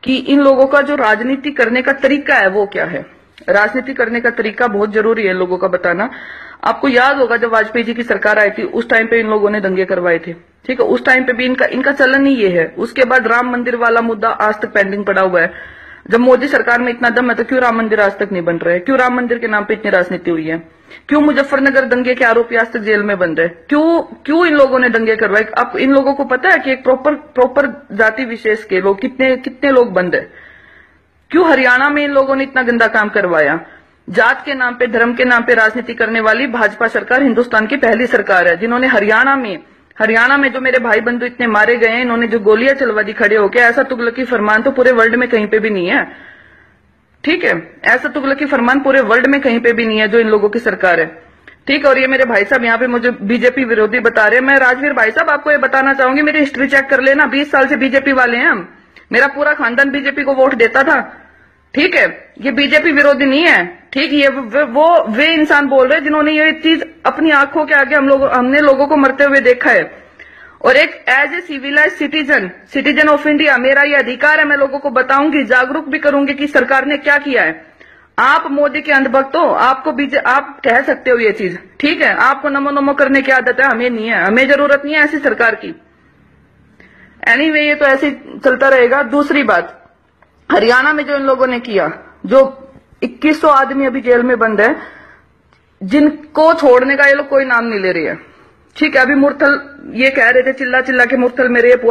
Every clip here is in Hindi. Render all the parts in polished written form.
कि इन लोगों का जो राजनीति करने का तरीका है वो क्या है। राजनीति करने का तरीका बहुत जरूरी है लोगों का बताना। आपको याद होगा जब वाजपेयी जी की सरकार आई थी उस टाइम पे इन लोगों ने दंगे करवाए थे, ठीक है, उस टाइम पे भी इनका चलन ही ये है। उसके बाद राम मंदिर वाला मुद्दा आज तक पेंडिंग पड़ा हुआ है। जब मोदी सरकार में इतना दम है तो क्यों राम मंदिर आज तक नहीं बन रहा है? क्यों राम मंदिर के नाम पे इतनी राजनीति हुई है? क्यों मुजफ्फरनगर दंगे के आरोपी आज तक जेल में बंद है? क्यों इन लोगों ने दंगे करवाए? अब इन लोगों को पता है कि एक प्रॉपर जाति विशेष के लोग कितने लोग बंद है? क्यों हरियाणा में इन लोगों ने इतना गंदा काम करवाया? जात के नाम पे, धर्म के नाम पे राजनीति करने वाली भाजपा सरकार हिंदुस्तान की पहली सरकार है जिन्होंने हरियाणा में जो मेरे भाई बंधु इतने मारे गए हैं, इन्होंने जो गोलियां चलवा दी खड़े होकर, ऐसा तुगलकी फरमान तो पूरे वर्ल्ड में कहीं पे भी नहीं है, ठीक है, ऐसा तुगलकी फरमान पूरे वर्ल्ड में कहीं पे भी नहीं है जो इन लोगों की सरकार है, ठीक है। और ये मेरे भाई साहब यहाँ पे मुझे बीजेपी विरोधी बता रहे हैं। मैं राजवीर भाई साहब आपको ये बताना चाहूंगी, मेरी हिस्ट्री चेक कर लेना, 20 साल से बीजेपी वाले हैं हम, मेरा पूरा खानदान बीजेपी को वोट देता था, ठीक है। ये बीजेपी विरोधी नहीं है, ठीक है। वे इंसान बोल रहे हैं जिन्होंने ये चीज अपनी आंखों के आगे हमने लोगों को मरते हुए देखा है। और एक as a civilise citizen of India मेरा ये अधिकार है, मैं लोगों को बताऊंगी, जागरूक भी करूंगी कि सरकार ने क्या किया है। आप मोदी के अंधभक्त हो, आप कह सकते हो ये चीज, ठीक है, आपको नमो नमो करने की आदत है, हमें नहीं है, हमें जरूरत नहीं है ऐसी सरकार की। एनीवे ये तो ऐसे चलता रहेगा। दूसरी बात, हरियाणा में जो इन लोगों ने किया, जो 2100 आदमी अभी जेल में बंद है, जिनको छोड़ने का ये लोग कोई नाम नहीं ले रहे हैं, ठीक है। अभी मुरथल ये कह रहे थे चिल्ला के मुरथल में रेप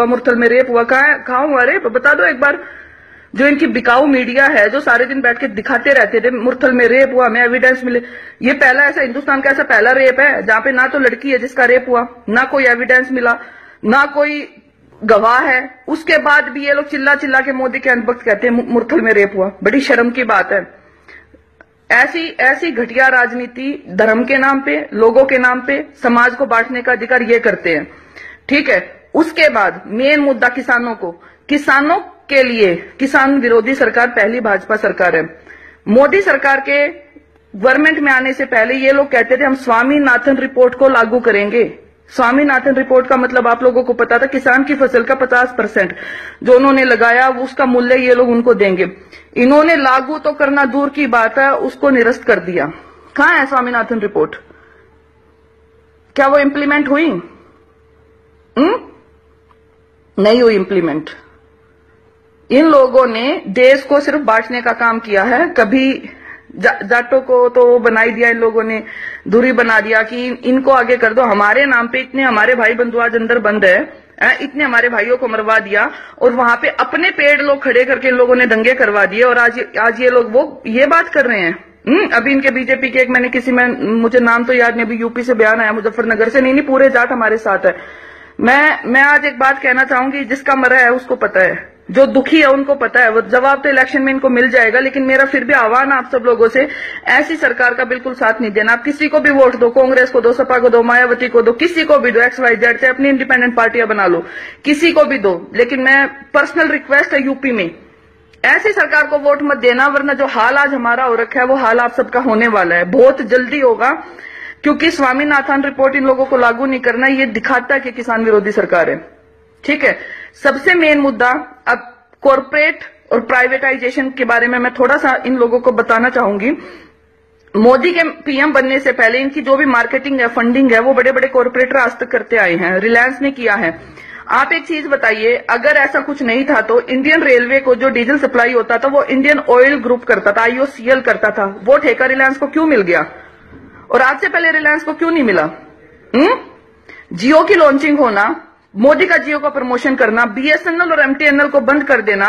हुआ, कहाँ हुआ रेप? बता दो एक बार। जो इनकी बिकाऊ मीडिया है जो सारे दिन बैठ के दिखाते रहते थे मुरथल में रेप हुआ, हमें एविडेंस मिले, ये पहला ऐसा हिंदुस्तान का ऐसा पहला रेप है जहां पे ना तो लड़की है जिसका रेप हुआ, ना कोई एविडेंस मिला, ना कोई गवाह है। उसके बाद भी ये लोग चिल्ला के मोदी के अंधभक्त कहते हैं मुरथल में रेप हुआ। बड़ी शर्म की बात है। ऐसी घटिया राजनीति धर्म के नाम पे, लोगों के नाम पे, समाज को बांटने का अधिकार ये करते हैं, ठीक है। उसके बाद मेन मुद्दा किसानों के लिए किसान विरोधी सरकार पहली भाजपा सरकार है। मोदी सरकार के गवर्नमेंट में आने से पहले ये लोग कहते थे हम स्वामीनाथन रिपोर्ट को लागू करेंगे। स्वामीनाथन रिपोर्ट का मतलब आप लोगों को पता था, किसान की फसल का 50% जो उन्होंने लगाया उसका मूल्य ये लोग उनको देंगे। इन्होंने लागू तो करना दूर की बात है, उसको निरस्त कर दिया। कहां है स्वामीनाथन रिपोर्ट? क्या वो इंप्लीमेंट हुई? नहीं हुई इंप्लीमेंट। इन लोगों ने देश को सिर्फ बांटने का काम किया है। कभी जाटों को तो बनाई दिया इन लोगों ने, दूरी बना दिया कि इनको आगे कर दो, हमारे नाम पे इतने हमारे भाई बंधु आज अंदर बंद है, इतने हमारे भाइयों को मरवा दिया, और वहां पे अपने पेड़ लोग खड़े करके इन लोगों ने दंगे करवा दिए। और आज ये लोग ये बात कर रहे हैं। अभी इनके बीजेपी के एक मैंने मुझे नाम तो याद नहीं, अभी यूपी से बयान आया मुजफ्फरनगर से, नहीं पूरे जाट हमारे साथ है। मैं आज एक बात कहना चाहूंगी, जिसका मरा है उसको पता है, जो दुखी है उनको पता है। वो जवाब तो इलेक्शन में इनको मिल जाएगा, लेकिन मेरा फिर भी आह्वान आप सब लोगों से, ऐसी सरकार का बिल्कुल साथ नहीं देना। आप किसी को भी वोट दो, कांग्रेस को दो, सपा को दो, मायावती को दो, किसी को भी दो, XYZ, चाहे अपनी इंडिपेंडेंट पार्टियां बना लो, किसी को भी दो, लेकिन मैं पर्सनल रिक्वेस्ट है यूपी में ऐसी सरकार को वोट मत देना, वरना जो हाल आज हमारा हो रखा है वो हाल आप सबका होने वाला है, बहुत जल्दी होगा। क्योंकि स्वामीनाथन रिपोर्ट इन लोगों को लागू नहीं करना, ये दिखाता है कि किसान विरोधी सरकार है, ठीक है। सबसे मेन मुद्दा अब कॉर्पोरेट और प्राइवेटाइजेशन के बारे में मैं थोड़ा सा इन लोगों को बताना चाहूंगी। मोदी के पीएम बनने से पहले इनकी जो भी मार्केटिंग है, फंडिंग है, वो बड़े बड़े कॉर्पोरेटर आज तक करते आए हैं। रिलायंस ने किया है। आप एक चीज बताइए, अगर ऐसा कुछ नहीं था तो इंडियन रेलवे को जो डीजल सप्लाई होता था वो इंडियन ऑयल ग्रुप करता था, IOCL करता था, वो ठेका रिलायंस को क्यों मिल गया? और आज से पहले रिलायंस को क्यों नहीं मिला? जियो की लॉन्चिंग होना, मोदी का जियो का प्रमोशन करना, BSNL और MTNL को बंद कर देना,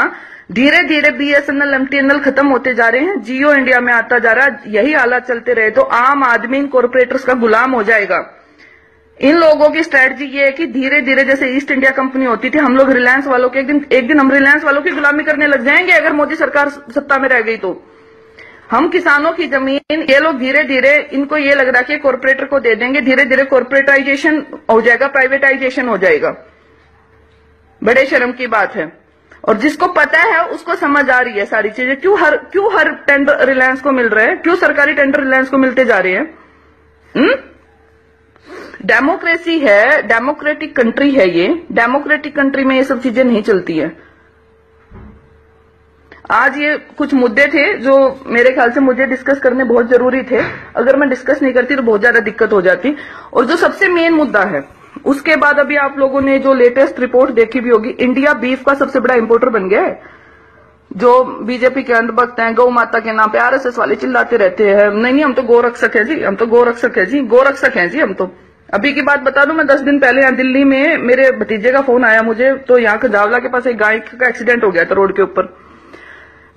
धीरे धीरे BSNL MTNL खत्म होते जा रहे हैं, जियो इंडिया में आता जा रहा है। यही हालात चलते रहे तो आम आदमी इन कॉर्पोरेटर्स का गुलाम हो जाएगा। इन लोगों की स्ट्रेटजी ये है कि धीरे धीरे, जैसे ईस्ट इंडिया कंपनी होती थी, हम लोग रिलायंस वालों के एक दिन हम रिलायंस वालों की गुलामी करने लग जाएंगे अगर मोदी सरकार सत्ता में रह गई तो। हम किसानों की जमीन ये लोग धीरे धीरे, इनको ये लग रहा है कि कॉर्पोरेटर को दे देंगे, धीरे धीरे कॉर्पोरेटाइजेशन हो जाएगा, प्राइवेटाइजेशन हो जाएगा। बड़े शर्म की बात है। और जिसको पता है उसको समझ आ रही है सारी चीजें। क्यों हर टेंडर रिलायंस को मिल रहे हैं? क्यों सरकारी टेंडर रिलायंस को मिलते जा रहे हैं? डेमोक्रेसी है, डेमोक्रेटिक कंट्री है ये। डेमोक्रेटिक कंट्री में ये सब चीजें नहीं चलती है। आज ये कुछ मुद्दे थे जो मेरे ख्याल से मुझे डिस्कस करने बहुत जरूरी थे। अगर मैं डिस्कस नहीं करती तो बहुत ज्यादा दिक्कत हो जाती। और जो सबसे मेन मुद्दा है, उसके बाद अभी आप लोगों ने जो लेटेस्ट रिपोर्ट देखी भी होगी, इंडिया बीफ का सबसे बड़ा इंपोर्टर बन गया है। जो बीजेपी के अंधभक्त हैं, गौ माता के नाम पे आरएसएस वाले चिल्लाते रहते हैं, नहीं हम तो गोरक्षक है जी, हम तो गोरक्षक है जी, गोरक्षक है जी हम तो। अभी की बात बता दूं, मैं 10 दिन पहले यहाँ दिल्ली में मेरे भतीजे का फोन आया मुझे, तो यहाँ खजावला के पास एक गाय का एक्सीडेंट हो गया था रोड के ऊपर।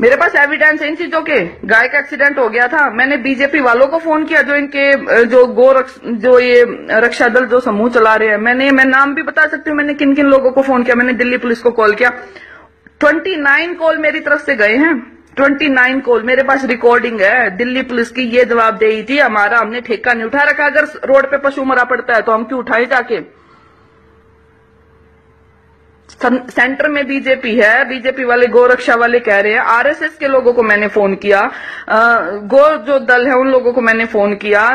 मेरे पास एविडेंस है इन चीजों के, गाय का एक्सीडेंट हो गया था। मैंने बीजेपी वालों को फोन किया, जो इनके जो ये रक्षा दल जो समूह चला रहे हैं, मैं नाम भी बता सकती हूँ मैंने किन किन लोगों को फोन किया। मैंने दिल्ली पुलिस को कॉल किया, 29 कॉल मेरी तरफ से गए हैं, 29 कॉल। मेरे पास रिकॉर्डिंग है। दिल्ली पुलिस की ये जवाब देही थी, हमारा हमने ठेका नहीं उठा रखा। अगर रोड पे पशु मरा पड़ता है तो हम क्यों उठाए जाके। सेंटर में बीजेपी है, बीजेपी वाले गोरक्षा वाले कह रहे हैं। आरएसएस के लोगों को मैंने फोन किया, गो जो दल है उन लोगों को मैंने फोन किया,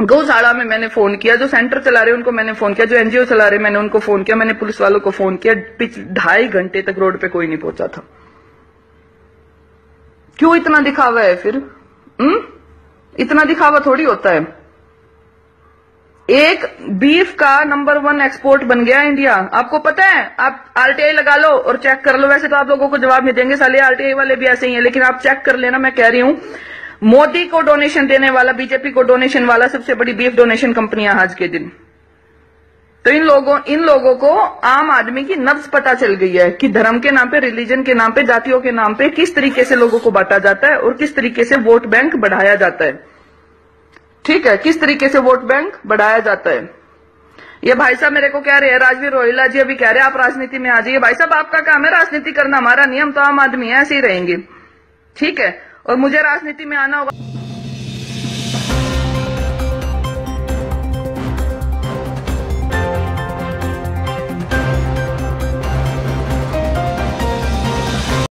गौशाला में मैंने फोन किया, जो सेंटर चला रहे उनको मैंने फोन किया, जो एनजीओ चला रहे मैंने उनको फोन किया, मैंने पुलिस वालों को फोन किया। 2.5 घंटे तक रोड पे कोई नहीं पहुंचा था। क्यों इतना दिखावा है फिर? इतना दिखावा थोड़ी होता है। एक बीफ का नंबर 1 एक्सपोर्ट बन गया इंडिया। आपको पता है? आप आरटीआई लगा लो और चेक कर लो। वैसे तो आप लोगों को जवाब नहीं देंगे, साले आरटीआई वाले भी ऐसे ही हैं, लेकिन आप चेक कर लेना। मैं कह रही हूं, मोदी को डोनेशन देने वाला, बीजेपी को डोनेशन वाला सबसे बड़ी बीफ डोनेशन कंपनियां आज के दिन। तो इन लोगों को आम आदमी की नब्ज पता चल गई है कि धर्म के नाम पे, रिलीजन के नाम पे, जातियों के नाम पे किस तरीके से लोगों को बांटा जाता है और किस तरीके से वोट बैंक बढ़ाया जाता है। ठीक है, किस तरीके से वोट बैंक बढ़ाया जाता है। ये भाई साहब मेरे को कह रहे हैं, राजवीर रोहिला जी अभी कह रहे हैं आप राजनीति में आ जाइए। भाई साहब आपका काम है राजनीति करना, हमारा नियम तो आम आदमी है, ऐसे ही रहेंगे। ठीक है, और मुझे राजनीति में आना होगा।